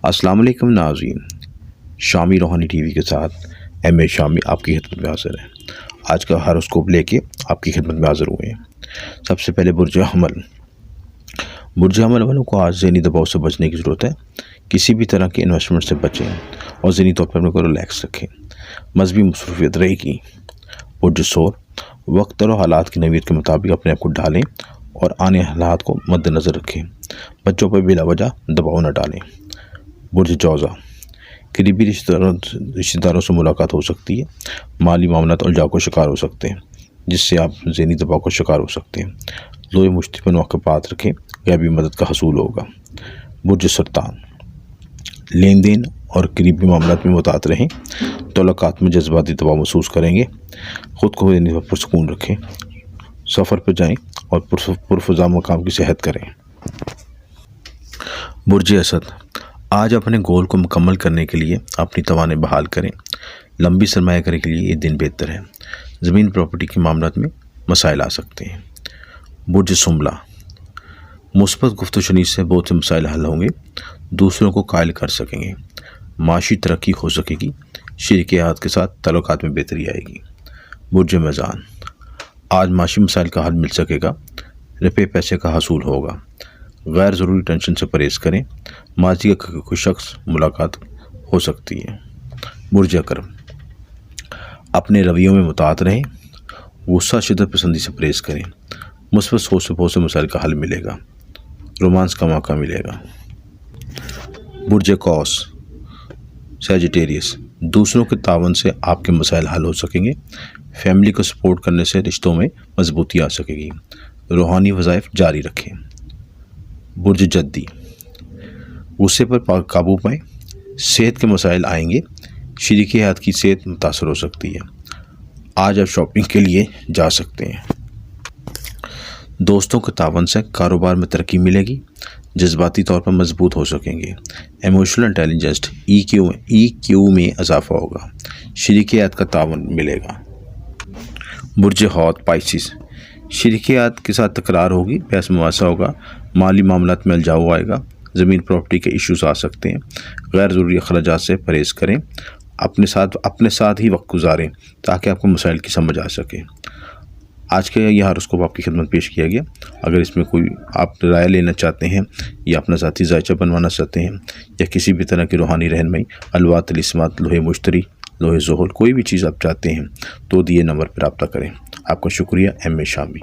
السلام علیکم ناظرین، شامی روحانی ٹی وی کے ساتھ ایم اے شامی آپ کی خدمت میں حاضر ہے۔ آج کا ہاروسکوپ لے کے آپ کی خدمت میں حاضر ہوئے ہیں۔ سب سے پہلے برج حمل والوں کو آج ذہنی دباؤ سے بچنے کی ضرورت ہے۔ کسی بھی طرح کے انویسٹمنٹ سے بچیں اور ذہنی طور پر اپنے کو ریلیکس رکھیں۔ مذہبی مصروفیت رہے گی۔ برج ثور، وقت اور حالات کی نوعیت کے مطابق اپنے آپ کو ڈھالیں اور آنے حالات کو مد نظر رکھیں۔ بچوں پر بلا وجہ دباؤ نہ ڈالیں۔ برج جوزہ، قریبی رشتہ داروں سے ملاقات ہو سکتی ہے۔ مالی معاملات الجھاؤ کا شکار ہو سکتے ہیں، جس سے آپ ذہنی دباؤ کا شکار ہو سکتے ہیں۔ لوہے مشتی پر واقفات رکھیں، غیبی مدد کا حصول ہوگا۔ برج سرطان، لین دین اور قریبی معاملات میں متعاطف رہیں۔ تعلقات میں جذباتی دباؤ محسوس کریں گے۔ خود کو پرسکون رکھیں۔ سفر پر جائیں اور پرفضا مقام کی صحت کریں۔ برج اسد، آج اپنے گول کو مکمل کرنے کے لیے اپنی توانائی بحال کریں۔ لمبی سرمایہ کاری کے لیے یہ دن بہتر ہے۔ زمین پراپرٹی کے معاملات میں مسائل آ سکتے ہیں۔ برج سنبلہ، مثبت گفت و شنید سے بہت سے مسائل حل ہوں گے۔ دوسروں کو قائل کر سکیں گے۔ معاشی ترقی ہو سکے گی۔ شریک حیات کے ساتھ تعلقات میں بہتری آئے گی۔ برج میزان، آج معاشی مسائل کا حل مل سکے گا۔ روپے پیسے کا حصول ہوگا۔ غیر ضروری ٹینشن سے پرہیز کریں۔ ماضی کا کوئی شخص ملاقات ہو سکتی ہے۔ برج عقرب، اپنے رویوں میں متعاطف رہیں۔ غصہ شدت پسندی سے پرہیز کریں۔ مثبت سوچ سے بہت سے مسائل کا حل ملے گا۔ رومانس کا موقع ملے گا۔ برج قوس سیجیٹیریس، دوسروں کے تعاون سے آپ کے مسائل حل ہو سکیں گے۔ فیملی کو سپورٹ کرنے سے رشتوں میں مضبوطی آ سکے گی۔ روحانی وظائف جاری رکھیں۔ برج جدی، غصے پر قابو پائیں۔ صحت کے مسائل آئیں گے۔ شریک حیات کی صحت متاثر ہو سکتی ہے۔ آج آپ شاپنگ کے لیے جا سکتے ہیں۔ دوستوں کے تعاون سے کاروبار میں ترقی ملے گی۔ جذباتی طور پر مضبوط ہو سکیں گے۔ ایموشنل انٹیلیجنس ای کیو میں اضافہ ہوگا۔ شریک حیات کا تعاون ملے گا۔ برج حوت پائسس، شریک حیات کے ساتھ تکرار ہوگی۔ بحث مباحثہ ہوگا۔ مالی معاملات میں الجھاؤ آئے گا۔ زمین پراپرٹی کے ایشوز آ سکتے ہیں۔ غیر ضروری اخراجات سے پرہیز کریں۔ اپنے ساتھ ہی وقت گزاریں تاکہ آپ کو مسائل کی سمجھ آ سکے۔ آج کا یہ ہاروسکوپ آپ کی خدمت پیش کیا گیا۔ اگر اس میں کوئی آپ رائے لینا چاہتے ہیں یا اپنا ذاتی ذائچہ بنوانا چاہتے ہیں یا کسی بھی طرح کی روحانی رہنمائی، الوات، طلسمات، لوہے مشتری، لوہے زحل، کوئی بھی چیز آپ چاہتے ہیں تو دیے نمبر پر رابطہ کریں۔ آپ کا شکریہ۔ ایم اے شامی۔